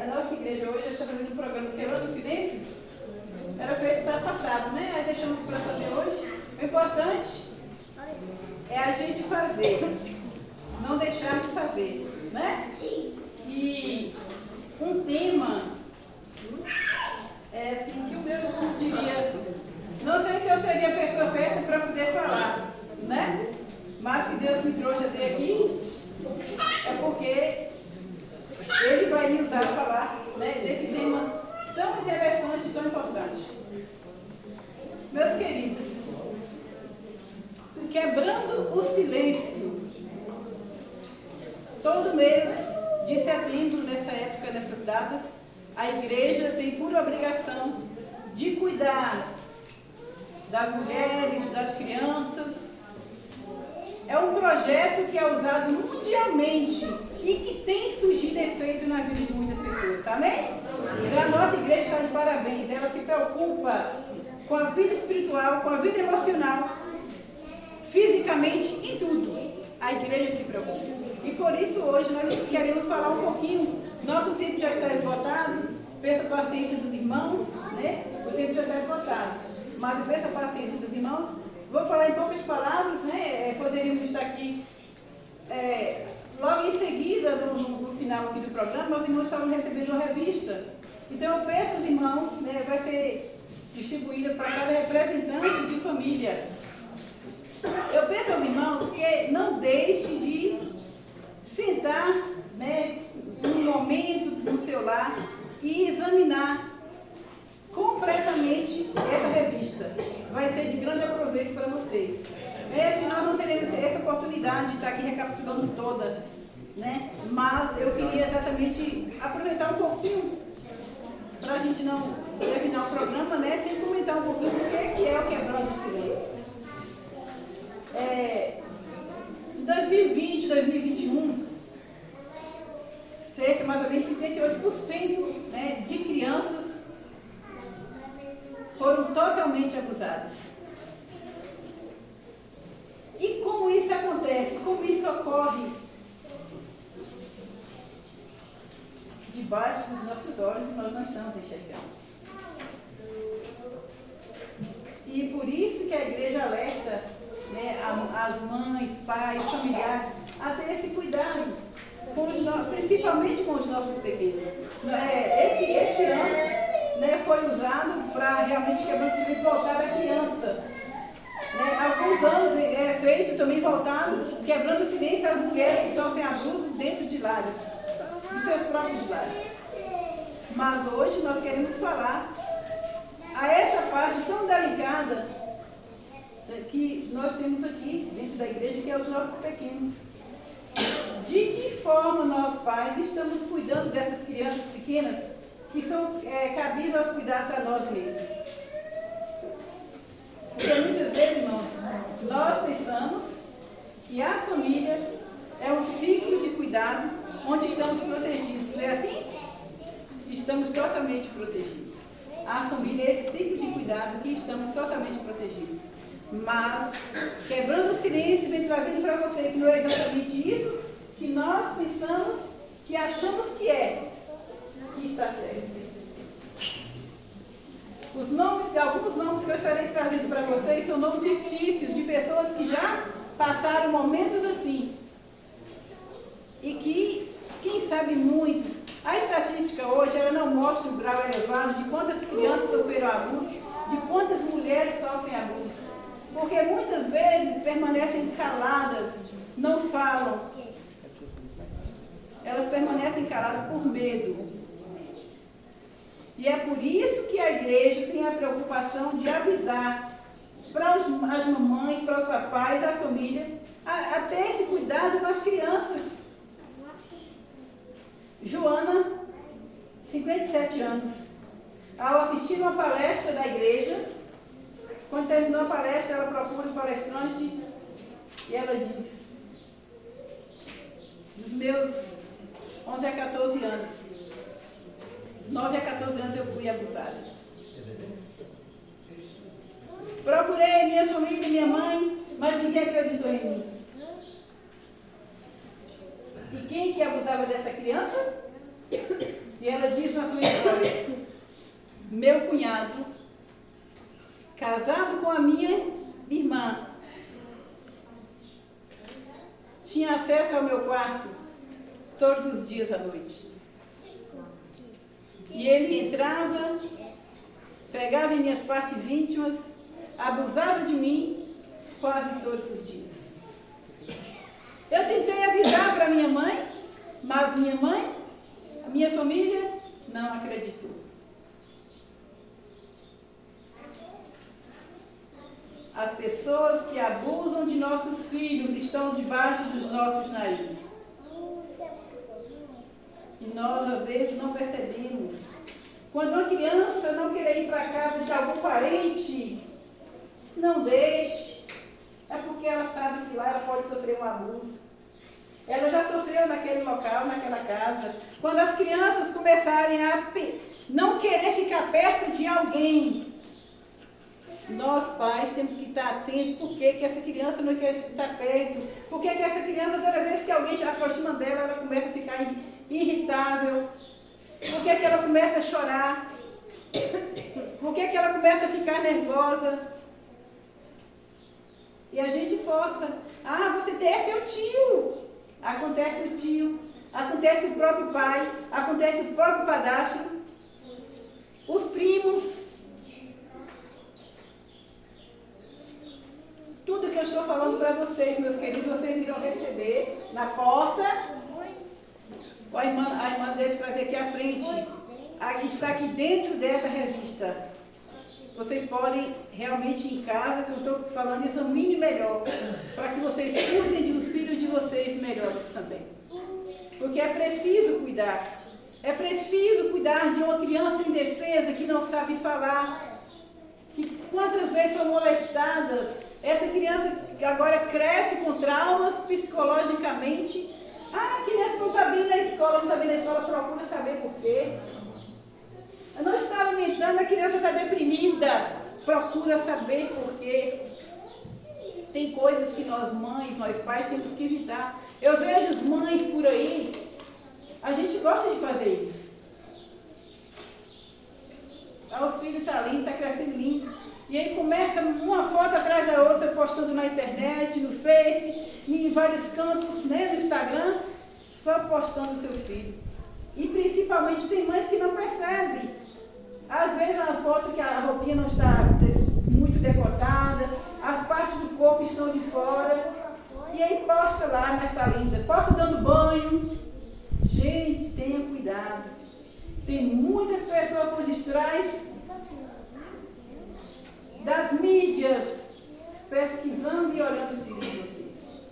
a nossa igreja hoje está fazendo um programa Quebrando o Silêncio. Era feito sábado passado, né? Aí deixamos para fazer hoje. O importante é a gente fazer, não deixar de fazer, né? E um tema é assim que o meu irmão diria, não sei se eu seria a pessoa certa para poder falar, né? Mas se Deus me trouxe até aqui, é porque Ele vai me usar para falar, né, desse tema tão interessante e tão importante. Meus queridos, quebrando o silêncio, todo mês de setembro, nessa época, nessas datas, a igreja tem por obrigação de cuidar das mulheres, das crianças. É um projeto que é usado mundialmente e que tem surgido efeito na vida de muitas pessoas, amém? E a nossa igreja está de parabéns, ela se preocupa com a vida espiritual, com a vida emocional, fisicamente, em tudo. A igreja se preocupa. E por isso hoje nós queremos falar um pouquinho, nosso tempo já está esgotado, peço a paciência dos irmãos, né? O tempo já está esgotado, mas eu peço a paciência dos irmãos. Vou falar em poucas palavras, né? Poderíamos estar aqui logo em seguida, no final aqui do programa, os irmãos estavam recebendo uma revista. Então eu peço aos irmãos, né, vai ser distribuída para cada representante de família. Eu peço aos irmãos que não deixe de sentar, né, um momento no seu lar e examinar completamente essa revista. Vai ser de grande aproveito para vocês. É que nós não teremos essa oportunidade de estar aqui recapitulando toda, né? Mas eu queria exatamente aproveitar um pouquinho para a gente não terminar o programa, né? Sem comentar um pouquinho do que é o Quebrando o Silêncio. Em 2020, 2021, cerca mais ou menos 58%, né, de crianças foram totalmente abusadas. E como isso acontece? Como isso ocorre? Debaixo dos nossos olhos nós não estamos enxergando. E por isso que a igreja alerta, né, as mães, pais, familiares a ter esse cuidado, principalmente com os nossos pequenos. Esse ano, né, foi usado para realmente quebrar o silêncio voltado à criança. Há alguns anos é feito também voltado, quebrando o silêncio às mulheres que sofrem abusos dentro de lares, de seus próprios lares. Mas hoje nós queremos falar a essa parte tão delicada que nós temos aqui dentro da igreja, que é os nossos pequenos. De que forma nós pais estamos cuidando dessas crianças pequenas que são cabíveis aos cuidados a nós mesmos? Porque muitas vezes, irmãos, nós pensamos que a família é um ciclo de cuidado onde estamos protegidos. Não é assim? Estamos totalmente protegidos. A família é esse ciclo de cuidado que estamos totalmente protegidos. Mas, quebrando o silêncio, vem trazendo para você que não é exatamente isso que nós pensamos, que achamos que está certo. Alguns nomes que eu estarei trazendo para vocês são nomes fictícios de pessoas que já passaram momentos assim. E que, quem sabe muitos, a estatística hoje ela não mostra o grau elevado de quantas crianças sofreram abuso, de quantas mulheres sofrem abuso. Porque muitas vezes permanecem caladas, não falam. Elas permanecem caladas por medo. E é por isso que a igreja tem a preocupação de avisar para as mamães, para os papais, a família, a ter esse cuidado com as crianças. Joana, 57 anos, ao assistir uma palestra da igreja, quando terminou a palestra, ela procura o palestrante e ela diz: dos meus 11 a 14 anos, 9 a 14 anos eu fui abusada. Procurei minha família, minha mãe, mas ninguém acreditou em mim. E quem que abusava dessa criança? E ela diz na sua história: meu cunhado, casado com a minha irmã, tinha acesso ao meu quarto todos os dias à noite. E ele entrava, pegava em minhas partes íntimas, abusava de mim quase todos os dias. Eu tentei avisar para minha mãe, mas minha mãe, a minha família, não acreditou. As pessoas que abusam de nossos filhos estão debaixo dos nossos narizes. E nós, às vezes, não percebemos. Quando uma criança não quer ir para casa de algum parente, não deixe. É porque ela sabe que lá ela pode sofrer um abuso. Ela já sofreu naquele local, naquela casa. Quando as crianças começarem a não querer ficar perto de alguém, nós pais temos que estar atentos por que essa criança não quer estar perto. Por que essa criança, toda vez que alguém se aproxima dela, ela começa a ficar irritável. Por que ela começa a chorar? Por que ela começa a ficar nervosa? E a gente força. Ah, você é teu tio. Acontece o tio, acontece o próprio pai, acontece o próprio padrasto, os primos. Tudo que eu estou falando para vocês, meus queridos, vocês irão receber na porta. A irmã deve trazer aqui à frente. Está aqui dentro dessa revista. Vocês podem realmente em casa, que eu estou falando, examine melhor, para que vocês cuidem dos filhos de vocês melhores também. Porque é preciso cuidar. É preciso cuidar de uma criança indefesa que não sabe falar. Que quantas vezes são molestadas. Essa criança agora cresce com traumas psicologicamente. Ah, a criança não está vindo na escola, procura saber por quê. Não está alimentando, a criança está deprimida. Procura saber por quê. Tem coisas que nós mães, nós pais temos que evitar. Eu vejo as mães por aí, a gente gosta de fazer isso. Os filhos estão lindo, está crescendo lindo. E aí começa uma foto atrás da outra, postando na internet, no Face, em vários campos, né, no Instagram, só postando o seu filho. E principalmente tem mães que não percebem. Às vezes a foto que a roupinha não está muito decotada, as partes do corpo estão de fora, e aí posta lá, mas está linda, posta dando banho. Gente, tenha cuidado. Tem muitas pessoas por detrás das mídias, pesquisando e olhando os filhos de vocês.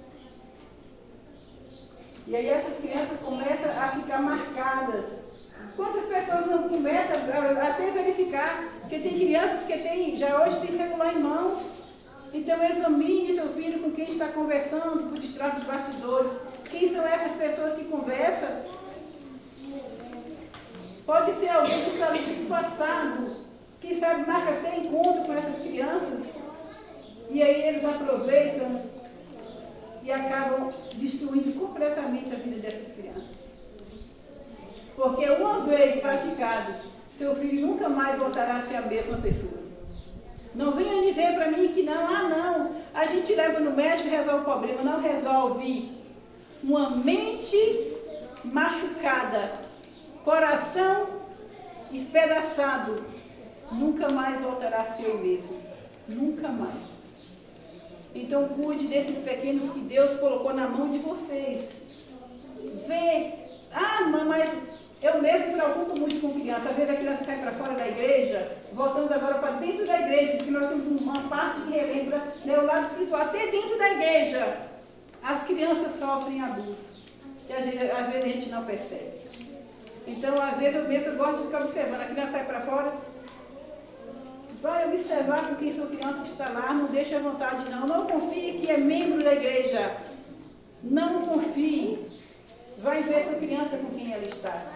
E aí essas crianças começam a ficar marcadas. Quantas pessoas não começam até verificar que tem crianças que já hoje tem celular em mãos? Então examine seu filho com quem está conversando por detrás dos bastidores. Quem são essas pessoas que conversam? Pode ser alguém que está ali disfarçado, quem sabe marca até encontro com essas crianças, e aí eles aproveitam e acabam destruindo completamente a vida dessas crianças. Porque uma vez praticado, seu filho nunca mais voltará a ser a mesma pessoa. Não venha dizer para mim que não, a gente leva no médico e resolve o problema. Não resolve. Uma mente machucada, coração espedaçado, nunca mais voltará a ser o mesmo. Nunca mais. Então cuide desses pequenos que Deus colocou na mão de vocês. Vê. Mas eu mesmo me preocupo muito com criança. Às vezes a criança sai para fora da igreja, voltando agora para dentro da igreja, porque nós temos uma parte que relembra, né, o lado espiritual. Até dentro da igreja, as crianças sofrem abuso. E às vezes a gente não percebe. Então, às vezes eu gosto de ficar observando. A criança sai para fora, vai observar com quem sua criança está lá, não deixe à vontade não. Não confie que é membro da igreja. Não confie. Vai ver sua criança com quem ela está.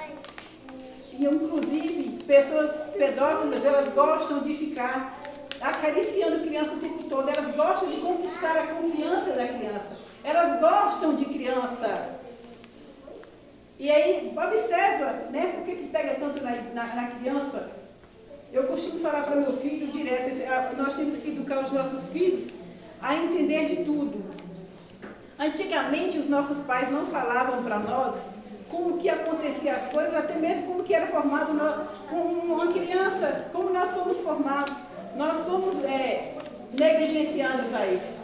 E, inclusive, pessoas pedófilas, elas gostam de ficar acariciando a criança o tempo todo. Elas gostam de conquistar a confiança da criança. Elas gostam de criança. E aí, observa, né? Por que pega na criança, eu costumo falar para meu filho direto, nós temos que educar os nossos filhos a entender de tudo. Antigamente, os nossos pais não falavam para nós como que acontecia as coisas, até mesmo como que era formado uma criança, como nós somos formados. Nós fomos negligenciados a isso.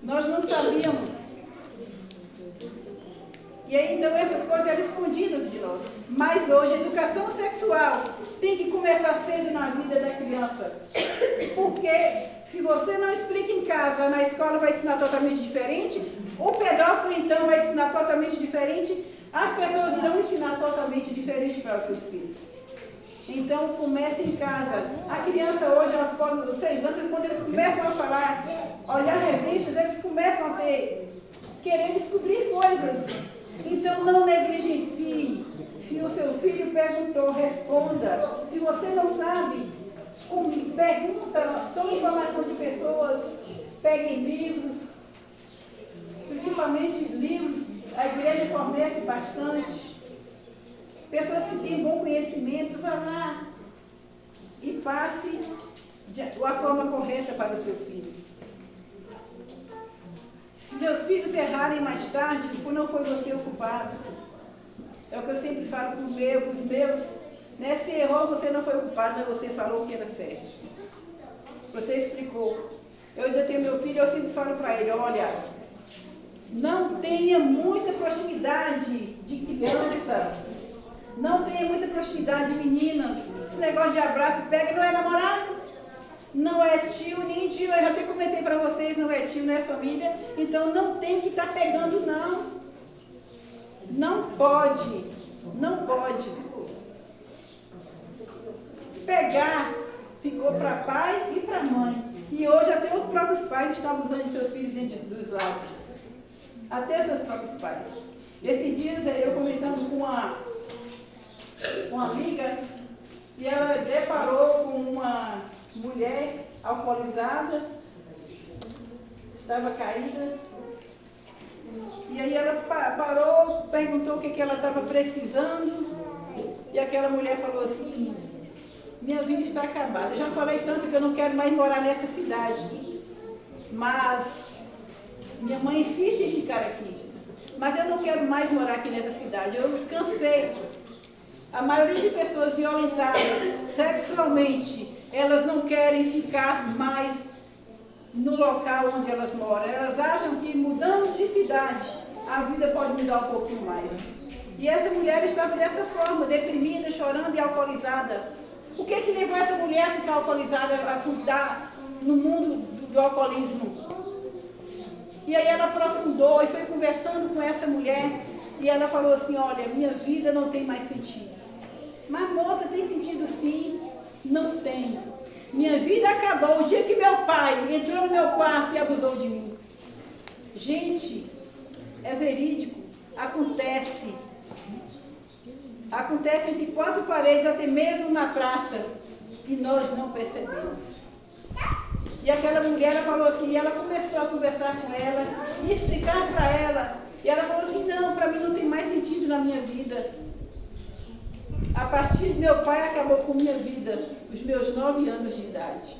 Nós não sabíamos. E aí, então, essas coisas eram escondidas de nós. Mas hoje, a educação sexual tem que começar cedo na vida da criança. Porque se você não explica em casa, na escola vai ensinar totalmente diferente, o pedófilo, então, vai ensinar totalmente diferente, as pessoas irão ensinar totalmente diferente para os seus filhos. Então, comece em casa. A criança hoje, elas podem, os 6 anos, quando eles começam a falar, olhar revistas, eles começam a querer descobrir coisas. Então, não negligencie. Se o seu filho perguntou, responda. Se você não sabe, pergunta, tome informação de pessoas, peguem livros, principalmente livros, a igreja fornece bastante. Pessoas que têm bom conhecimento, vá lá e passe a forma correta para o seu filho. Se seus filhos errarem mais tarde, não foi você o culpado. É o que eu sempre falo com os meus. Né? Se errou, você não foi o culpado, mas você falou o que era certo. Você explicou. Eu ainda tenho meu filho, eu sempre falo para ele, olha, não tenha muita proximidade de criança. Não tenha muita proximidade de meninas. Esse negócio de abraço e pega não é namorado. Não é tio, nem tio, eu já até comentei para vocês, não é tio, não é família, então não tem que estar pegando, não. Não pode, não pode. Pegar ficou para pai e para mãe. E hoje até os próprios pais estão abusando de seus filhos dentro dos lados. Até seus próprios pais. Esses dias eu comentando com uma amiga, e ela deparou com uma mulher alcoolizada, estava caída, e aí ela parou, perguntou o que ela estava precisando, e aquela mulher falou assim, minha vida está acabada, eu já falei tanto que eu não quero mais morar nessa cidade, mas minha mãe insiste em ficar aqui, mas eu não quero mais morar aqui nessa cidade, eu cansei. A maioria de pessoas violentadas sexualmente, elas não querem ficar mais no local onde elas moram. Elas acham que mudando de cidade, a vida pode mudar um pouquinho mais. E essa mulher estava dessa forma, deprimida, chorando e alcoolizada. O que levou essa mulher a ficar alcoolizada, a fundar no mundo do alcoolismo? E aí ela aprofundou e foi conversando com essa mulher. E ela falou assim, olha, minha vida não tem mais sentido. Mas moça, tem sentido sim? Não tem. Minha vida acabou o dia que meu pai entrou no meu quarto e abusou de mim. Gente, é verídico. Acontece. Acontece entre 4 paredes, até mesmo na praça. E nós não percebemos. E aquela mulher falou assim, e ela começou a conversar com ela e explicar para ela. E ela falou assim, não, para mim não tem mais sentido na minha vida. A partir do meu pai acabou com minha vida, os meus 9 anos de idade.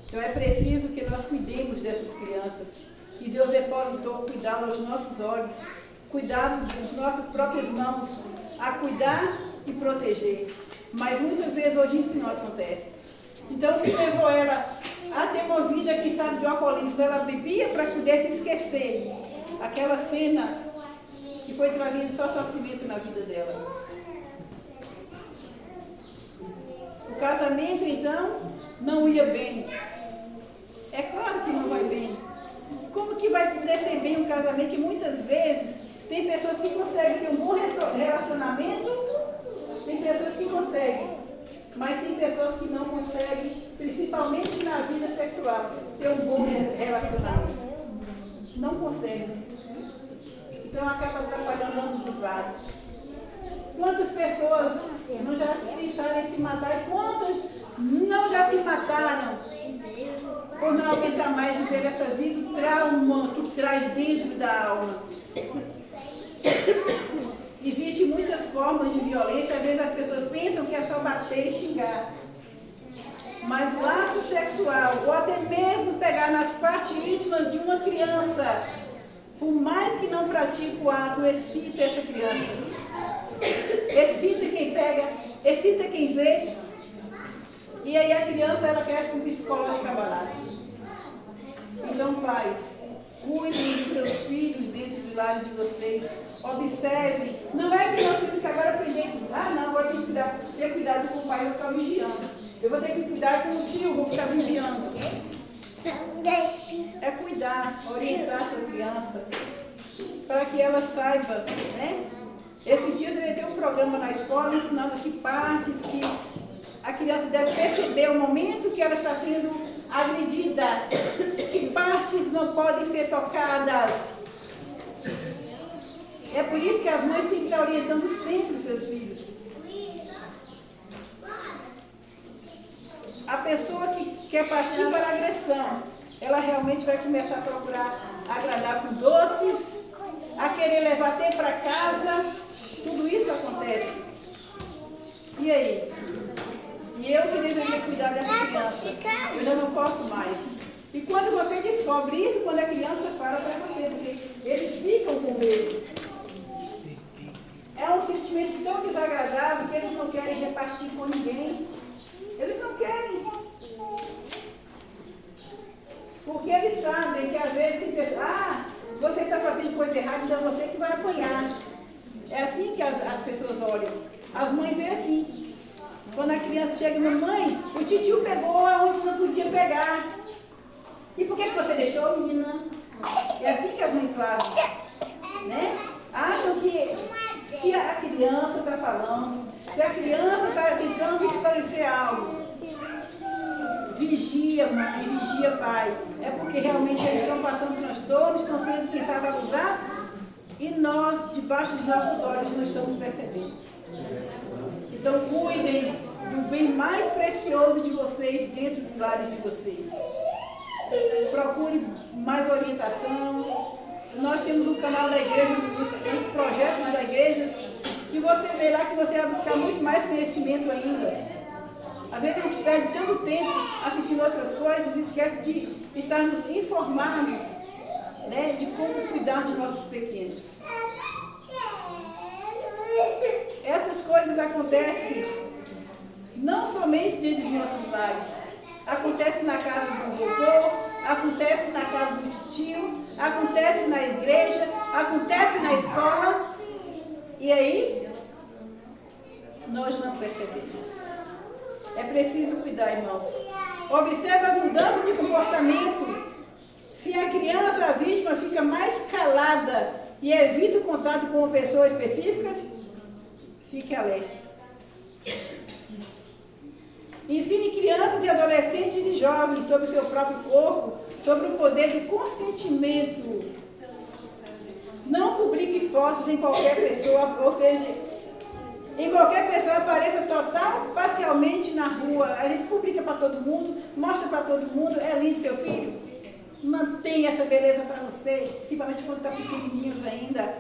Então é preciso que nós cuidemos dessas crianças. Que Deus depositou cuidar aos nossos olhos, cuidar das nossas próprias mãos, a cuidar e proteger. Mas muitas vezes hoje isso não acontece. Então o que levou ela a ter uma vida que sabe do alcoolismo? Ela bebia para poder se esquecer. Aquela cena que foi trazendo só sofrimento na vida dela. O casamento, então, não ia bem. É claro que não vai bem. Como que vai poder ser bem um casamento que muitas vezes tem pessoas que conseguem ter um bom relacionamento, tem pessoas que conseguem, mas tem pessoas que não conseguem, principalmente na vida sexual, ter um bom relacionamento. Não conseguem. Então acaba atrapalhando ambos os lados. Quantas pessoas não já pensaram em se matar e quantas não já se mataram por não aguentar mais viver essa vida, trauma que traz dentro da alma. Existem muitas formas de violência, às vezes as pessoas pensam que é só bater e xingar. Mas o ato sexual, ou até mesmo pegar nas partes íntimas de uma criança, por mais que não pratique o ato, excita essa criança. Excita quem pega, excita quem vê. E aí a criança, ela cresce com psicológico abalado. Então, pais, cuidem dos seus filhos dentro do lar de vocês. Observem. Não é que nós temos que agora aprender. Não, agora tem que ter cuidado com o pai, eu vou ficar vigiando. Eu vou ter que cuidar com o tio, vou ficar vigiando. É cuidar, orientar a sua criança, para que ela saiba, né? Esses dias eu ia ter um programa na escola ensinando que partes que a criança deve perceber o momento que ela está sendo agredida, que partes não podem ser tocadas. É por isso que as mães têm que estar orientando sempre os seus filhos. A pessoa que é partir para a agressão, ela realmente vai começar a procurar agradar com doces, a querer levar até para casa. Tudo isso acontece. E aí? E eu que deveria cuidar dessa criança, eu já não posso mais. E quando você descobre isso, quando a criança fala para você, porque eles ficam com medo. É um sentimento tão desagradável que eles não querem repartir com ninguém. Eles não querem. Porque eles sabem que às vezes tem pessoas, você está fazendo coisa errada, então você que vai apanhar. É assim que as pessoas olham. As mães veem assim. Quando a criança chega na mãe, o titio pegou onde não podia pegar. E por que você deixou, menina? É assim que as mães fazem. Né? Acham que se a criança está falando, se a criança está tentando esclarecer algo, vigia mãe, vigia pai. É porque realmente eles estão passando transtornos, estão sendo, quem sabe, abusados, e nós, debaixo dos nossos olhos, não estamos percebendo. Então, cuidem do bem mais precioso de vocês dentro dos lares de vocês. Procure mais orientação. Nós temos um canal da igreja, os projetos da igreja, que você vê lá que você vai buscar muito mais conhecimento ainda. Às vezes a gente perde tanto tempo assistindo outras coisas e esquece de estarmos informados, né, de como cuidar de nossos pequenos. Essas coisas acontecem não somente dentro dos nossos lares. Acontece na casa do vovô, acontece na casa do tio, acontece na igreja, acontece na escola. E aí, nós não percebemos. É preciso cuidar, irmãos. Observe a mudança de comportamento. Se a criança, a vítima, fica mais calada e evita o contato com uma pessoa específica, fique alerta. Ensine crianças e adolescentes e jovens sobre o seu próprio corpo, sobre o poder do consentimento. Não publique fotos em qualquer pessoa, ou seja, em qualquer pessoa apareça total, parcialmente na rua. A gente publica para todo mundo, mostra para todo mundo, é lindo seu filho. Mantenha essa beleza para você, principalmente quando está pequenininhos ainda.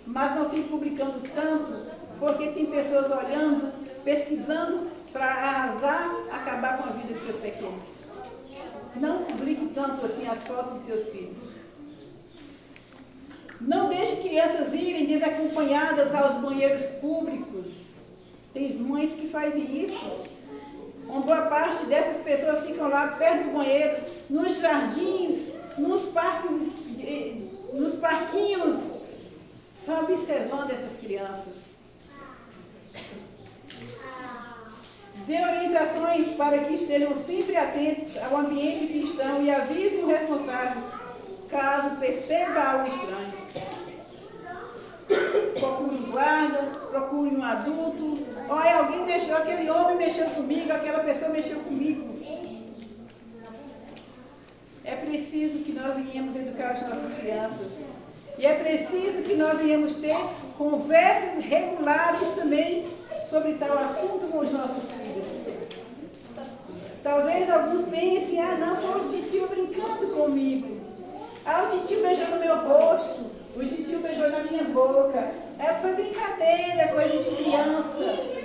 Mas não fique publicando tanto, porque tem pessoas olhando, pesquisando, para arrasar, acabar com a vida dos seus pequenos. Não publique tanto assim as fotos dos seus filhos. Não deixe crianças irem desacompanhadas aos banheiros públicos. Tem mães que fazem isso. Uma boa parte dessas pessoas ficam lá perto do banheiro, nos jardins, nos parquinhos, só observando essas crianças. Dê orientações para que estejam sempre atentos ao ambiente que estão e avisem o responsável caso perceba algo estranho. Procure um guarda, procure um adulto. Olha, alguém mexeu, aquele homem mexeu comigo, aquela pessoa mexeu comigo. É preciso que nós venhamos educar as nossas crianças. E é preciso que nós venhamos ter conversas regulares também sobre tal assunto com os nossos filhos. Talvez alguns pensem, não, foi o titio brincando comigo. O titio beijou no meu rosto, o titio beijou na minha boca. foi brincadeira, coisa de criança.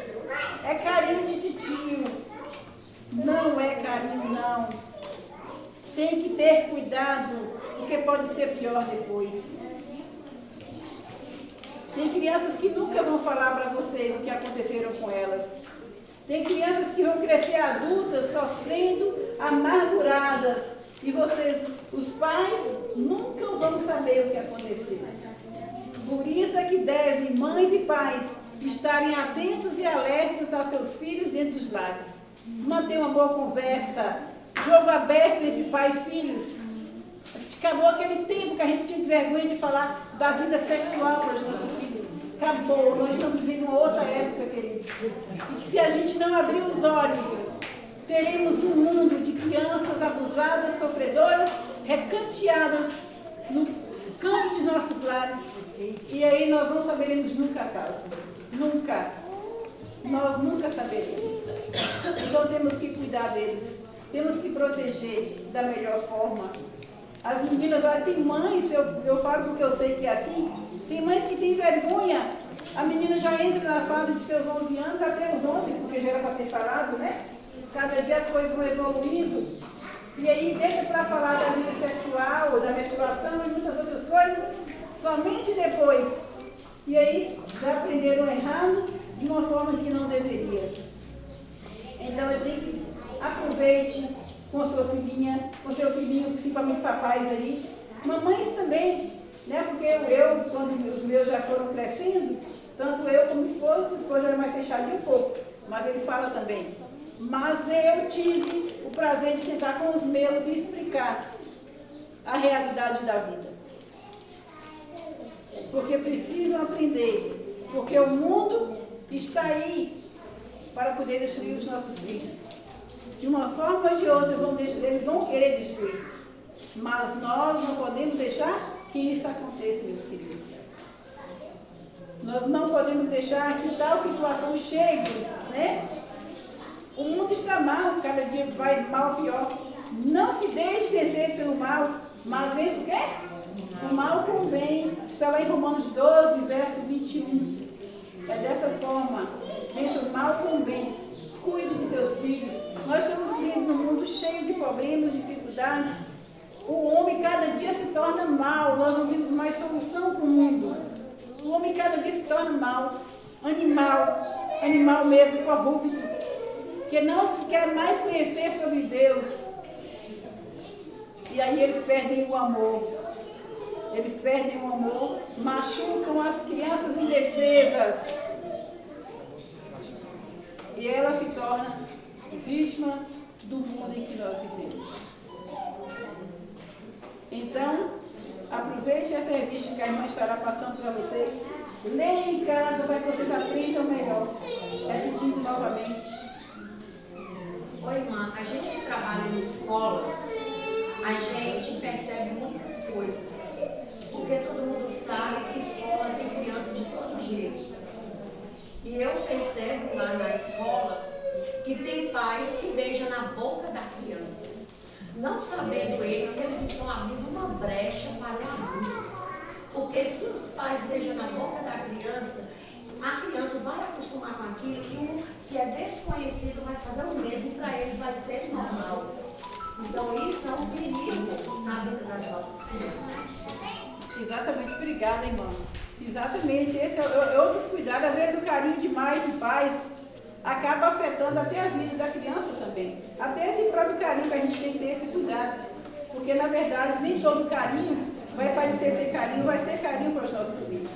É carinho de titio. Não é carinho, não. Tem que ter cuidado, porque pode ser pior depois. Tem crianças que nunca vão falar para vocês o que aconteceram com elas. Tem crianças que vão crescer adultas, sofrendo, amarguradas. E vocês, os pais, nunca vão saber o que aconteceu. Por isso é que devem, mães e pais, estarem atentos e alertas aos seus filhos dentro dos lares. Manter uma boa conversa, jogo aberto entre pai e filhos. Acabou aquele tempo que a gente tinha vergonha de falar da vida sexual para os nossos filhos. Acabou, nós estamos vivendo uma outra época, queridos. E se a gente não abrir os olhos, teremos um mundo de crianças abusadas, sofredoras, recanteadas no canto de nossos lares. E aí nós não saberemos nunca a causa. Nunca. Nós nunca saberemos. Então temos que cuidar deles. Temos que proteger da melhor forma. As meninas, olha, tem mães, eu falo porque eu sei que é assim, tem mães que têm vergonha. A menina já entra na fase de seus 11 anos, até os 11, porque já era para ter falado, né? Cada dia as coisas vão evoluindo. E aí deixa para falar da vida sexual, da menstruação e muitas outras coisas, somente depois. E aí já aprenderam errado de uma forma que não deveria. Então eu tenho que aproveite com a sua filhinha, com seu filhinho, principalmente papais aí. Mamães também, né? Porque eu, quando os meus já foram crescendo, tanto eu como a esposa era mais fechadinha um pouco, mas ele fala também. Mas eu tive o prazer de sentar com os meus e explicar a realidade da vida. Porque precisam aprender, porque o mundo está aí para poder destruir os nossos filhos. De uma forma ou de outra, eles vão querer destruir. Mas nós não podemos deixar que isso aconteça, meus queridos. Nós não podemos deixar que tal situação chegue, né? O mundo está mal, cada dia vai mal pior. Não se deixe vencer pelo mal, mas vença o quê? O mal com o bem. Está lá em Romanos 12, verso 21. É dessa forma. Deixa o mal com o bem. Cuide de seus filhos. Nós estamos vivendo num mundo cheio de problemas, dificuldades. O homem cada dia se torna mal. Nós não temos mais solução para o mundo. O homem cada dia se torna mal. Animal mesmo, corrupto. Que não se quer mais conhecer sobre Deus. E aí eles perdem o amor. Eles perdem o amor, machucam as crianças indefesas. E ela se torna vítima do mundo em que nós vivemos. Então, aproveite essa revista que a irmã estará passando para vocês. Leia em casa para que vocês aprendam melhor. Repetindo novamente. Oi, irmã, a gente que trabalha em escola, a gente percebe muitas coisas. Porque todo mundo sabe que escola tem criança de todo jeito. E eu percebo lá na escola que tem pais que beijam na boca da criança, não sabendo eles que eles estão abrindo uma brecha para o abuso. Porque se os pais beijam na boca da criança, a criança vai acostumar com aquilo que um que é desconhecido vai fazer o mesmo e para eles vai ser normal. Então isso é um perigo na vida das nossas crianças. Exatamente, obrigada, irmã. Exatamente, esse é outro descuidado. Às vezes o carinho demais de pais acaba afetando até a vida da criança também. Até esse próprio carinho que a gente tem que ter esse cuidado. Porque na verdade nem todo carinho vai parecer ser carinho, vai ser carinho para os nossos filhos.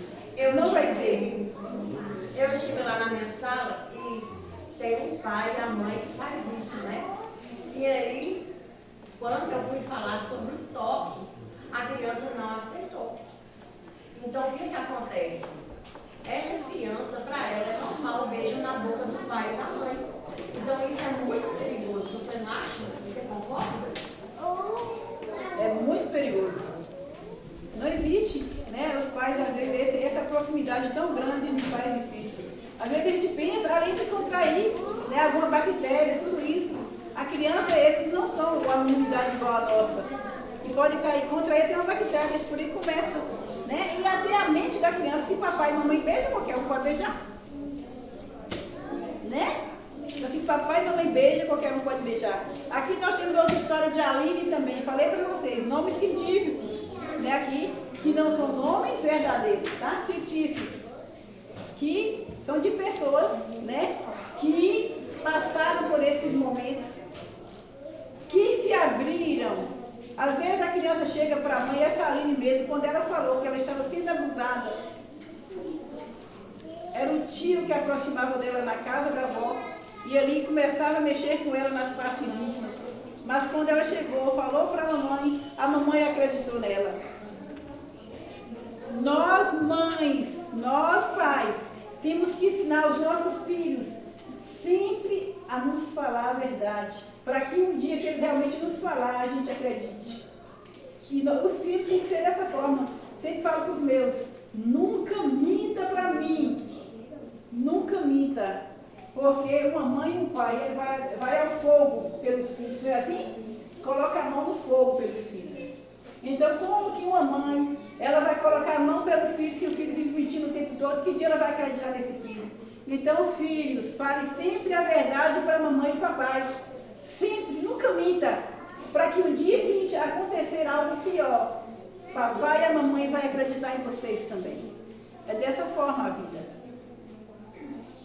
Não vai ser. Eu estive lá na minha sala e tem um pai e a mãe que faz isso, né? E aí, quando eu fui falar sobre o toque, a criança não aceitou. Então, o que acontece? Essa criança, para ela, é normal o beijo na boca do pai e da mãe. Então, isso é muito perigoso. Você não acha? Você concorda? É muito perigoso. Não existe, né? Os pais, às vezes, essa proximidade tão grande de pais e filhos. Às vezes a gente pensa, além de contrair, né, alguma bactéria, tudo isso. A criança, eles não são uma imunidade igual a nossa. E pode cair, contrair até uma bactéria, por aí começa. Né? E até a mente da criança, se papai e mamãe beijam, qualquer um pode beijar. Né? Então, se papai e mamãe beijam, qualquer um pode beijar. Aqui nós temos outra história de Aline também. Falei para vocês, nomes científicos, né, aqui, que não são nomes verdadeiros, tá? Fictícios. Que são de pessoas, né, que passaram por esses momentos, que se abriram. Às vezes a criança chega para a mãe, essa Aline mesmo, quando ela falou que ela estava sendo abusada, era o tio que aproximava dela na casa da avó, e ali começava a mexer com ela nas partes íntimas. Mas quando ela chegou, falou para a mamãe acreditou nela. Nós mães, nós pais, temos que ensinar os nossos filhos sempre a nos falar a verdade, para que um dia que eles realmente nos falar, a gente acredite. E os filhos têm que ser dessa forma. Sempre falo para os meus, nunca minta para mim, nunca minta, porque uma mãe e um pai ele vai ao fogo pelos filhos, não é assim? Coloca a mão no fogo pelos filhos. Então, como que uma mãe, ela vai colocar a mão pelo filho, se o filho vive mentindo o tempo todo, que dia ela vai acreditar nesse filho? Então, filhos, fale sempre a verdade para a mamãe e papai. Sempre, nunca minta, para que um dia que acontecer algo pior, papai e a mamãe vai acreditar em vocês também. É dessa forma a vida.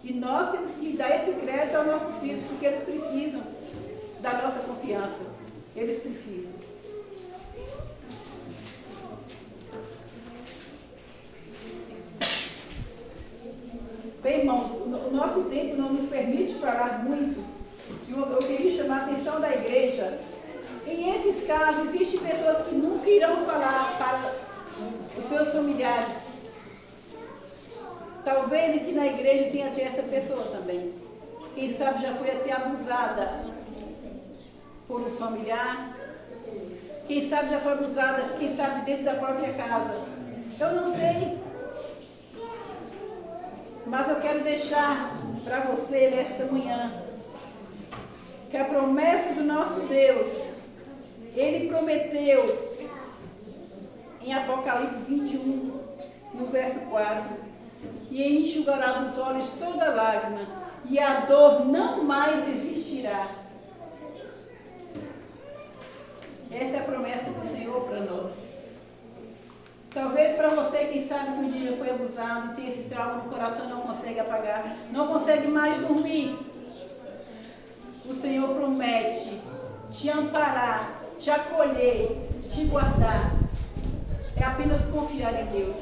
E nós temos que dar esse crédito aos nossos filhos, porque eles precisam da nossa confiança. Eles precisam. Bem, irmãos, o nosso tempo não nos permite falar muito. Eu queria chamar a atenção da igreja. Em esses casos, existem pessoas que nunca irão falar para os seus familiares. Talvez aqui na igreja tenha até essa pessoa também. Quem sabe já foi até abusada por um familiar. Quem sabe já foi abusada, quem sabe dentro da própria casa. Eu não sei. Mas eu quero deixar para você nesta manhã que a promessa do nosso Deus, Ele prometeu em Apocalipse 21, no verso 4, e enxugará dos olhos toda lágrima, e a dor não mais existirá. Essa é a promessa do Senhor para nós. Talvez para você, quem sabe que um dia foi abusado e tem esse trauma no coração, não consegue apagar, não consegue mais dormir. O Senhor promete te amparar, te acolher, te guardar. É apenas confiar em Deus.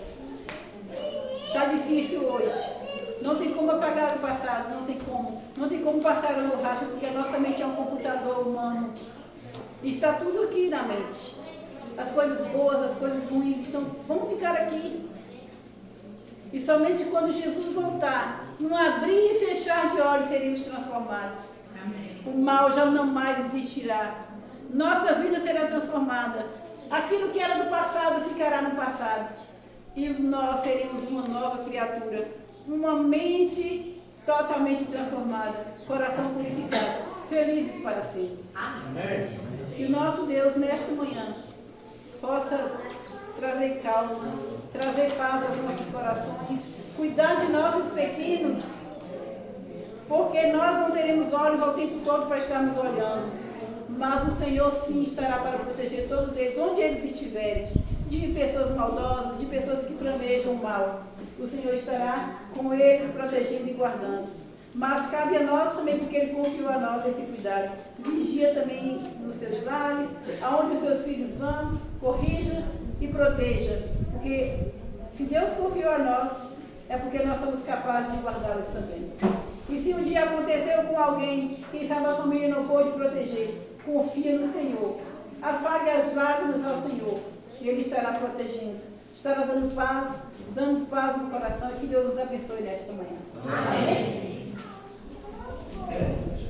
Está difícil hoje. Não tem como apagar o passado, não tem como. Não tem como passar o borracha, porque a nossa mente é um computador humano. E está tudo aqui na mente. As coisas boas, as coisas ruins vão ficar aqui. E somente quando Jesus voltar, num abrir e fechar de olhos, seremos transformados. Amém. O mal já não mais existirá. Nossa vida será transformada. Aquilo que era do passado ficará no passado. E nós seremos uma nova criatura. Uma mente totalmente transformada. Coração purificado. Felizes para sempre. Amém. E o nosso Deus, nesta manhã, possa trazer calma, trazer paz aos nossos corações, cuidar de nossos pequenos, porque nós não teremos olhos ao tempo todo para estarmos olhando, mas o Senhor sim estará para proteger todos eles, onde eles estiverem, de pessoas maldosas, de pessoas que planejam mal. O Senhor estará com eles, protegendo e guardando. Mas cabe a nós também, porque Ele confiou a nós esse cuidado. Vigia também nos seus lares, aonde os seus filhos vão, corrija e proteja. Porque se Deus confiou a nós, é porque nós somos capazes de guardá-los também. E se um dia aconteceu com alguém, quem sabe a família não pôde proteger, confia no Senhor. Afague as lágrimas ao Senhor e Ele estará protegendo. Estará dando paz no coração e que Deus nos abençoe nesta manhã. Amém.